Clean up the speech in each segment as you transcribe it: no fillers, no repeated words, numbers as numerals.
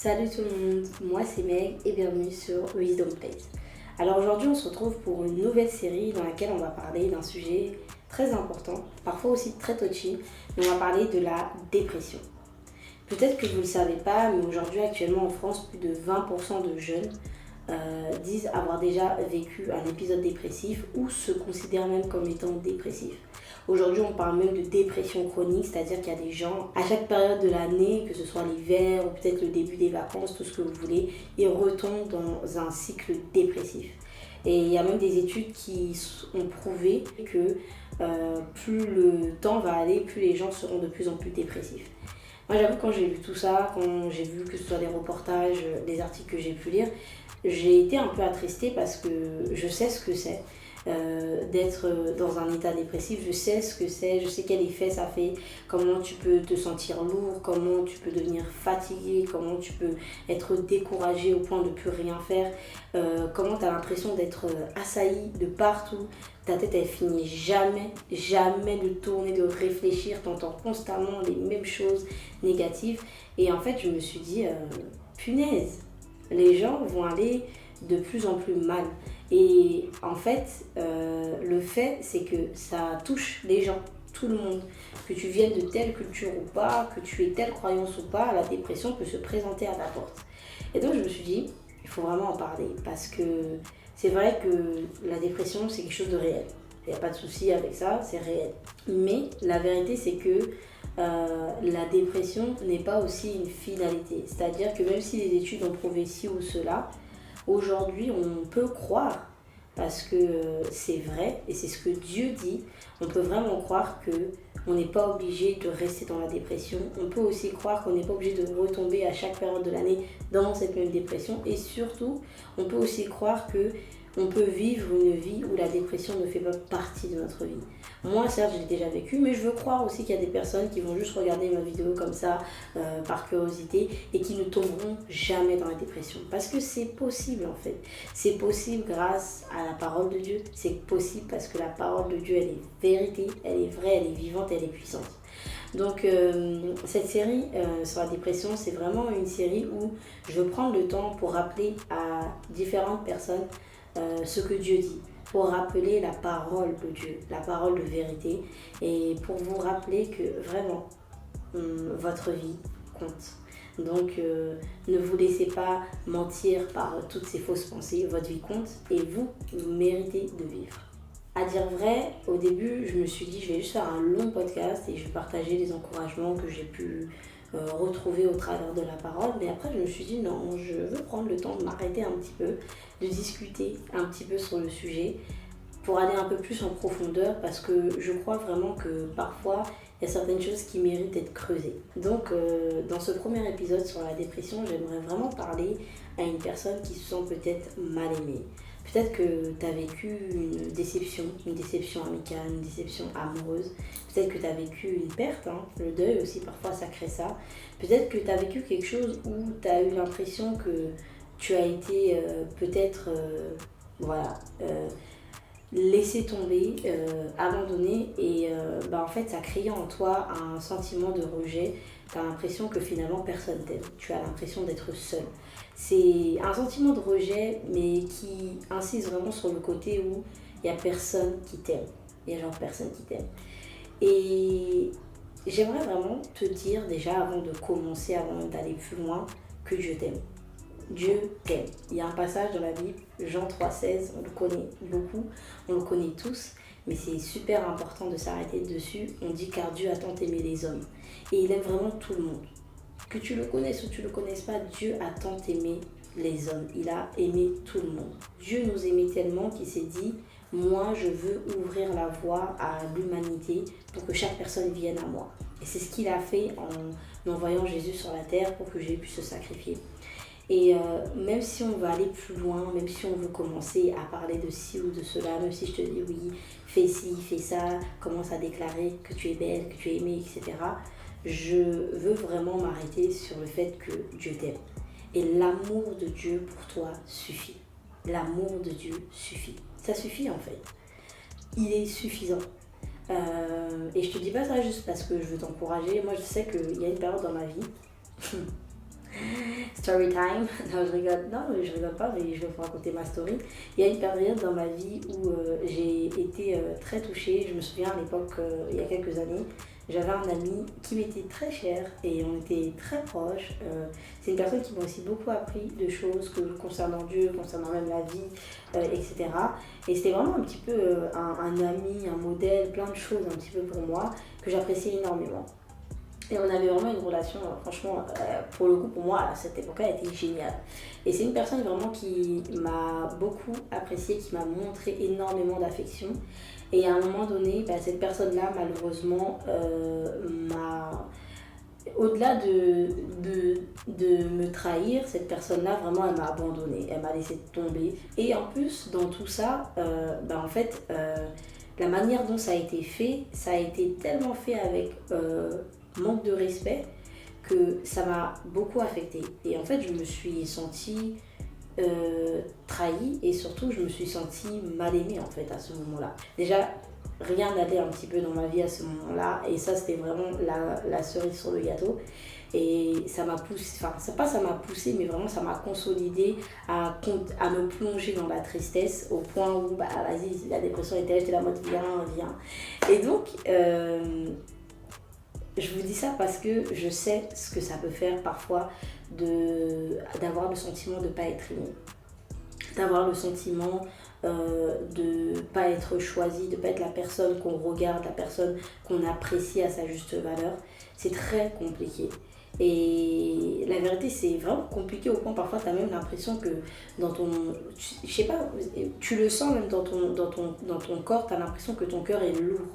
Salut tout le monde, moi c'est Meg et bienvenue sur Wisdom Place. Alors aujourd'hui on se retrouve pour une nouvelle série dans laquelle on va parler d'un sujet très important, parfois aussi très touchy, mais on va parler de la dépression. Peut-être que vous ne le savez pas, mais aujourd'hui actuellement en France, plus de 20% de jeunes disent avoir déjà vécu un épisode dépressif ou se considèrent même comme étant dépressifs. Aujourd'hui, on parle même de dépression chronique, c'est-à-dire qu'il y a des gens, à chaque période de l'année, que ce soit l'hiver ou peut-être le début des vacances, tout ce que vous voulez, ils retombent dans un cycle dépressif. Et il y a même des études qui ont prouvé que plus le temps va aller, plus les gens seront de plus en plus dépressifs. Moi, j'avoue, quand j'ai vu tout ça, quand j'ai vu que ce soit des reportages, des articles que j'ai pu lire, j'ai été un peu attristée parce que je sais ce que c'est d'être dans un état dépressif, je sais ce que c'est, je sais quel effet ça fait, comment tu peux te sentir lourd, comment tu peux devenir fatigué, comment tu peux être découragé au point de ne plus rien faire, comment tu as l'impression d'être assailli de partout, ta tête elle finit jamais de tourner, de réfléchir, tu entends constamment les mêmes choses négatives et en fait je me suis dit, punaise, les gens vont aller de plus en plus mal. Et en fait, le fait, c'est que ça touche les gens, tout le monde. Que tu viennes de telle culture ou pas, que tu aies telle croyance ou pas, la dépression peut se présenter à ta porte. Et donc je me suis dit, il faut vraiment en parler. Parce que c'est vrai que la dépression, c'est quelque chose de réel. Il n'y a pas de souci avec ça, c'est réel. Mais la vérité, c'est que la dépression n'est pas aussi une finalité. C'est-à-dire que même si les études ont prouvé ci ou cela, aujourd'hui, on peut croire, parce que c'est vrai et c'est ce que Dieu dit, on peut vraiment croire que on n'est pas obligé de rester dans la dépression. On peut aussi croire qu'on n'est pas obligé de retomber à chaque période de l'année dans cette même dépression. Et surtout, on peut aussi croire que on peut vivre une vie où la dépression ne fait pas partie de notre vie. Moi, certes, je l'ai déjà vécu, mais je veux croire aussi qu'il y a des personnes qui vont juste regarder ma vidéo comme ça, par curiosité, et qui ne tomberont jamais dans la dépression. Parce que c'est possible, en fait. C'est possible grâce à la parole de Dieu. C'est possible parce que la parole de Dieu, elle est vérité, elle est vraie, elle est vivante, elle est puissante. Donc cette série sur la dépression, c'est vraiment une série où je veux prendre le temps pour rappeler à différentes personnes ce que Dieu dit, pour rappeler la parole de Dieu, la parole de vérité, et pour vous rappeler que vraiment, votre vie compte. Donc ne vous laissez pas mentir par toutes ces fausses pensées, votre vie compte et vous méritez de vivre. À dire vrai, au début, je me suis dit je vais juste faire un long podcast et je vais partager les encouragements que j'ai pu retrouver au travers de la parole. Mais après, je me suis dit non, je veux prendre le temps de m'arrêter un petit peu, de discuter un petit peu sur le sujet pour aller un peu plus en profondeur parce que je crois vraiment que parfois, il y a certaines choses qui méritent d'être creusées. Donc, dans ce premier épisode sur la dépression, j'aimerais vraiment parler à une personne qui se sent peut-être mal aimée. Peut-être que tu as vécu une déception amicale, une déception amoureuse. Peut-être que tu as vécu une perte, le deuil aussi, parfois ça crée ça. Peut-être que tu as vécu quelque chose où tu as eu l'impression que tu as été peut-être laissé tomber, abandonné et en fait ça crée en toi un sentiment de rejet. Tu as l'impression que finalement personne t'aime, tu as l'impression d'être seul. C'est un sentiment de rejet mais qui insiste vraiment sur le côté où il n'y a personne qui t'aime. Il y a genre personne qui t'aime. Et j'aimerais vraiment te dire déjà avant de commencer, avant d'aller plus loin, que Dieu t'aime. Dieu t'aime. Il y a un passage dans la Bible, Jean 3,16, on le connaît beaucoup, on le connaît tous, mais c'est super important de s'arrêter dessus. On dit car Dieu a tant aimé les hommes. Et il aime vraiment tout le monde. Que tu le connaisses ou tu ne le connaisses pas, Dieu a tant aimé les hommes. Il a aimé tout le monde. Dieu nous aimait tellement qu'il s'est dit, moi je veux ouvrir la voie à l'humanité pour que chaque personne vienne à moi. Et c'est ce qu'il a fait en envoyant Jésus sur la terre pour que Jésus puisse se sacrifier. Et même si on va aller plus loin, même si on veut commencer à parler de ci ou de cela, même si je te dis oui, fais ci, fais ça, commence à déclarer que tu es belle, que tu es aimée, etc., je veux vraiment m'arrêter sur le fait que Dieu t'aime. Et l'amour de Dieu pour toi suffit. L'amour de Dieu suffit. Ça suffit en fait. Il est suffisant. Et je te dis pas ça juste parce que je veux t'encourager. Moi je sais qu'il y a une période dans ma vie Story time. Non, je rigole. Non, je rigole pas, mais je vais vous raconter ma story. Il y a une période dans ma vie où j'ai été très touchée. Je me souviens à l'époque, il y a quelques années, j'avais un ami qui m'était très cher et on était très proches. C'est une personne qui m'a aussi beaucoup appris de choses concernant Dieu, concernant même la vie, etc. Et c'était vraiment un petit peu un ami, un modèle, plein de choses un petit peu pour moi que j'appréciais énormément. Et on avait vraiment une relation, franchement, pour le coup, pour moi, à cette époque-là, elle était géniale. Et c'est une personne vraiment qui m'a beaucoup appréciée, qui m'a montré énormément d'affection. Et à un moment donné, cette personne-là, malheureusement, m'a... Au-delà de me trahir, cette personne-là, vraiment, elle m'a abandonnée, elle m'a laissé tomber. Et en plus, dans tout ça, en fait, la manière dont ça a été fait, ça a été tellement fait avec manque de respect que ça m'a beaucoup affectée. Et en fait, je me suis sentie trahie et surtout, je me suis sentie mal aimée en fait à ce moment-là. Déjà, rien n'allait un petit peu dans ma vie à ce moment-là et ça, c'était vraiment la cerise sur le gâteau. Et ça m'a poussé, enfin, c'est pas ça m'a poussé, mais vraiment ça m'a consolidé à me plonger dans la tristesse au point où, vas-y, la dépression était là, j'étais la mode, viens. Et donc, je vous dis ça parce que je sais ce que ça peut faire parfois d'avoir le sentiment de ne pas être aimé, d'avoir le sentiment de ne pas être choisi, de ne pas être la personne qu'on regarde, la personne qu'on apprécie à sa juste valeur. C'est très compliqué. Et la vérité, c'est vraiment compliqué au point parfois tu as même l'impression que dans ton... Je sais pas, tu le sens même dans ton corps, tu as l'impression que ton cœur est lourd.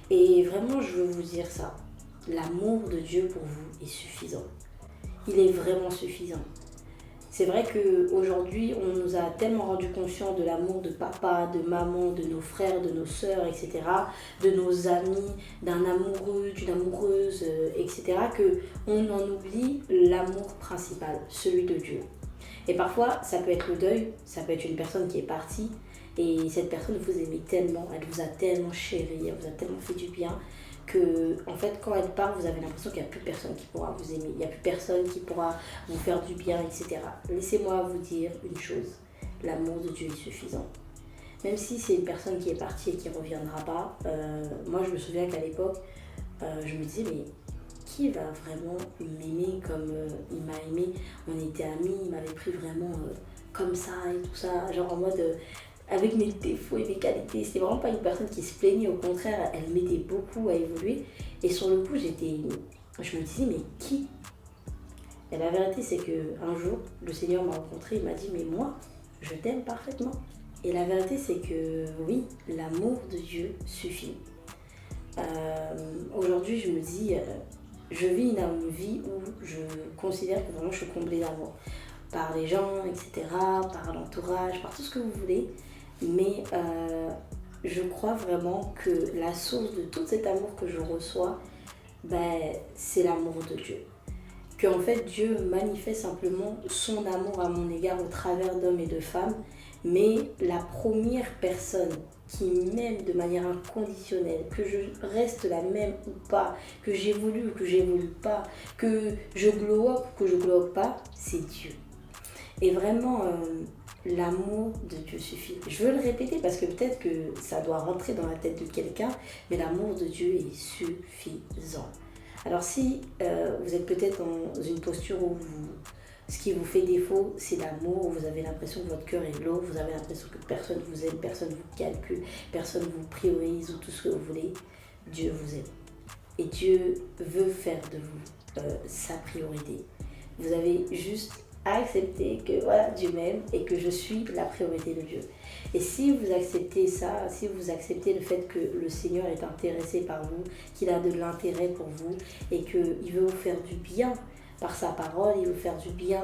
Et vraiment, je veux vous dire ça. L'amour de Dieu pour vous est suffisant. Il est vraiment suffisant. C'est vrai qu'aujourd'hui, on nous a tellement rendu conscients de l'amour de papa, de maman, de nos frères, de nos sœurs, etc., de nos amis, d'un amoureux, d'une amoureuse, etc., qu'on en oublie l'amour principal, celui de Dieu. Et parfois, ça peut être le deuil, ça peut être une personne qui est partie, et cette personne vous aimait tellement, elle vous a tellement chéri, elle vous a tellement fait du bien, que en fait quand elle part vous avez l'impression qu'il n'y a plus personne qui pourra vous aimer, il n'y a plus personne qui pourra vous faire du bien, etc. Laissez-moi vous dire une chose, l'amour de Dieu est suffisant. Même si c'est une personne qui est partie et qui ne reviendra pas, moi je me souviens qu'à l'époque, je me disais mais qui va vraiment m'aimer comme il m'a aimé, on était amis, il m'avait pris vraiment comme ça et tout ça, genre en mode... avec mes défauts et mes qualités. C'était vraiment pas une personne qui se plaignait, au contraire, elle m'aidait beaucoup à évoluer. Et sur le coup, je me disais, mais qui? Et la vérité, c'est qu'un jour, le Seigneur m'a rencontré, il m'a dit, mais moi, je t'aime parfaitement. Et la vérité, c'est que oui, l'amour de Dieu suffit. Aujourd'hui, je me dis, je vis une vie où je considère que vraiment je suis comblée d'amour. Par les gens, etc., par l'entourage, par tout ce que vous voulez. Mais je crois vraiment que la source de tout cet amour que je reçois, c'est l'amour de Dieu. Qu'en fait Dieu manifeste simplement son amour à mon égard au travers d'hommes et de femmes, mais la première personne qui m'aime de manière inconditionnelle, que je reste la même ou pas, que j'évolue ou que j'évolue pas, que je glow up ou que je glow up pas, c'est Dieu. Et vraiment, l'amour de Dieu suffit. Je veux le répéter parce que peut-être que ça doit rentrer dans la tête de quelqu'un, mais l'amour de Dieu est suffisant. Alors si vous êtes peut-être dans une posture où ce qui vous fait défaut, c'est l'amour, où vous avez l'impression que votre cœur est lourd, vous avez l'impression que personne vous aime, personne vous calcule, personne vous priorise ou tout ce que vous voulez, Dieu vous aime. Et Dieu veut faire de vous sa priorité. Vous avez juste à accepter que voilà, Dieu m'aime et que je suis la priorité de Dieu. Et si vous acceptez ça, si vous acceptez le fait que le Seigneur est intéressé par vous, qu'il a de l'intérêt pour vous et qu'il veut vous faire du bien par sa parole, il veut vous faire du bien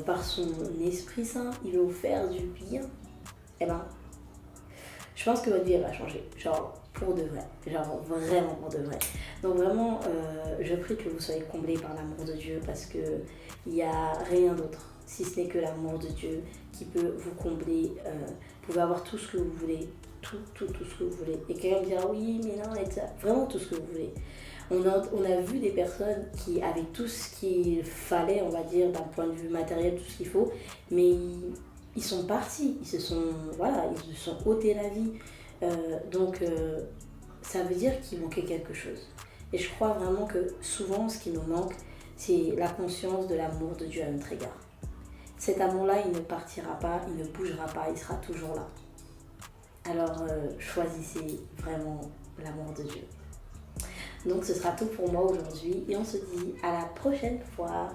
par son Esprit Saint, il veut vous faire du bien, eh ben, je pense que votre vie elle va changer, genre pour de vrai, genre vraiment pour de vrai. Donc vraiment, je prie que vous soyez comblés par l'amour de Dieu parce que il n'y a rien d'autre, si ce n'est que l'amour de Dieu qui peut vous combler. Vous pouvez avoir tout ce que vous voulez, tout ce que vous voulez. Et quelqu'un me dira oui, mais non, et ça. Vraiment tout ce que vous voulez. On a vu des personnes qui avaient tout ce qu'il fallait, on va dire, d'un point de vue matériel, tout ce qu'il faut, mais ils sont partis, ils se sont ôtés la vie. Ça veut dire qu'il manquait quelque chose. Et je crois vraiment que souvent, ce qui nous manque, c'est la conscience de l'amour de Dieu à notre égard. Cet amour-là, il ne partira pas, il ne bougera pas, il sera toujours là. Alors, choisissez vraiment l'amour de Dieu. Donc, ce sera tout pour moi aujourd'hui et on se dit à la prochaine fois.